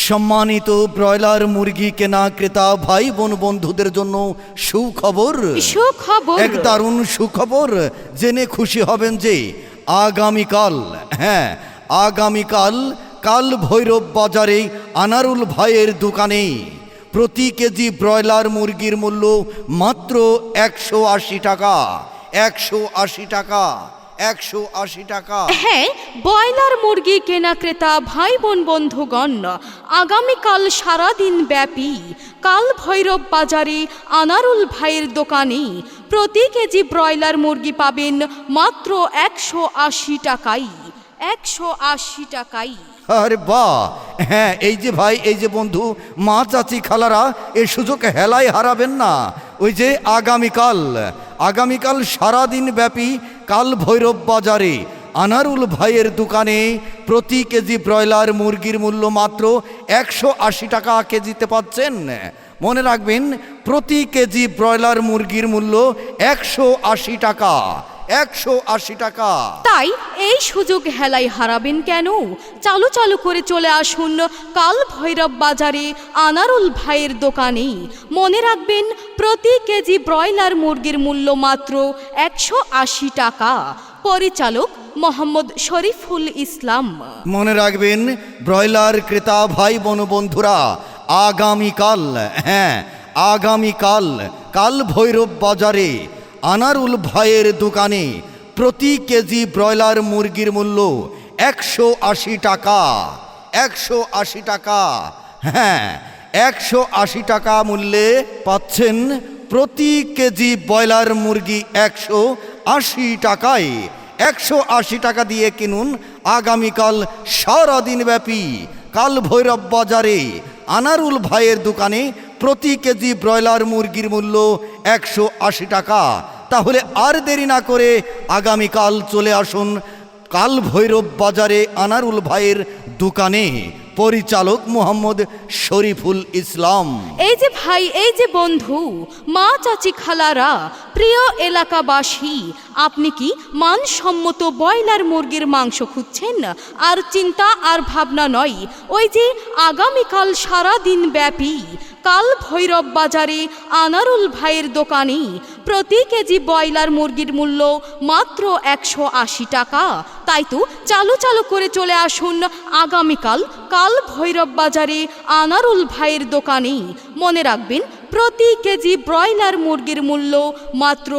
সম্মানিত ব্রয়লার মুরগি কেনা ক্রেতা ভাই বোন বন্ধুদের জন্য সুখবর। এক দারুণ সুখবর জেনে খুশি হবেন যে আগামীকাল কাল ভৈরব বাজারে আনারুল ভাইয়ের দোকানে প্রতি কেজি ব্রয়লার মুরগির মূল্য মাত্র 180 টাকা। 180 টাকা, 180 টাকা। হ্যাঁ, ব্রয়লার মুরগি কেনা ক্রেতা ভাই বোন বন্ধুগণ, আগামীকাল সারাদিন ব্যাপী কাল ভৈরব বাজারে আনারুল ভাইয়ের দোকানে প্রতি কেজি ব্রয়লার মুরগি পাবেন মাত্র 180 টাকায়। 180 টাকায়। আরে বাহ! হ্যাঁ, এই যে ভাই, এই যে বন্ধু, মা চাচি খালারা, এই সুযোগ হেলায় হারাবেন না। ওই যে আগামীকাল সারাদিন ব্যাপী কাল ভৈরব বাজারে আনারুল ভাইয়ের দোকানে প্রতি কেজি ব্রয়লার মুরগির মূল্য মাত্র 180 টাকা কেজিতে পাচ্ছেন। মনে রাখবেন, প্রতি কেজি ব্রয়লার মুরগির মূল্য 180 টাকা। 180 টাকা। তাই এই সুযোগ হেলায় হারাবেন কেন? চালু করে চলে আসুন কাল ভৈরব বাজারে আনারুল ভাইয়ের দোকানে। মনে রাখবেন, প্রতি কেজি ব্রয়লার মুরগির মূল্য মাত্র 180 টাকা। পরিচালক মোহাম্মদ শরীফুল ইসলাম। মনে রাখবেন, ব্রয়লার ক্রেতা ভাই বোন বন্ধুরা, আগামীকাল কাল ভৈরব বাজারে আনারুল ভাইয়ের দোকানে প্রতি কেজি ব্রয়লার মুরগির মূল্য 180 টাকা। 180 টাকা। হ্যাঁ, 180 টাকা মূল্যে পাচ্ছেন প্রতি কেজি ব্রয়লার মুরগি 180 টাকায়। 180 টাকা দিয়ে কিনুন আগামীকাল সারাদিন ব্যাপী কাল ভৈরব বাজারে আনারুল ভাইয়ের দোকানে প্রতি কেজি ব্রয়লার মুরগির মূল্য 180 টাকা। তাহলে আর দেরি না করে আগামীকাল চলে আসুন কাল ভৈরব বাজারে আনারুল ভাইয়ের দোকানে। পরিচালক মোহাম্মদ শরীফুল ইসলাম। এই যে ভাই, এই যে বন্ধু, মা চাচি খালারা, প্রিয় এলাকাবাসী, আপনি কি মানসম্মত ব্রয়লার মুরগির মাংস খুঁজছেন? আর চিন্তা আর ভাবনা নয়, ওই যে আগামীকাল সারাদিন ব্যাপী কাল ভৈরব বাজারে আনারুল ভাইয়ের দোকানে প্রতি কেজি ব্রয়লার মুরগির মূল্য মাত্র 180 টাকা। তাই তো চালু করে চলে আসুন আগামীকাল কাল ভৈরব বাজারে আনারুল ভাইয়ের দোকানে। মনে রাখবেন, প্রতি কেজি ব্রয়লার মুরগির মূল্য মাত্র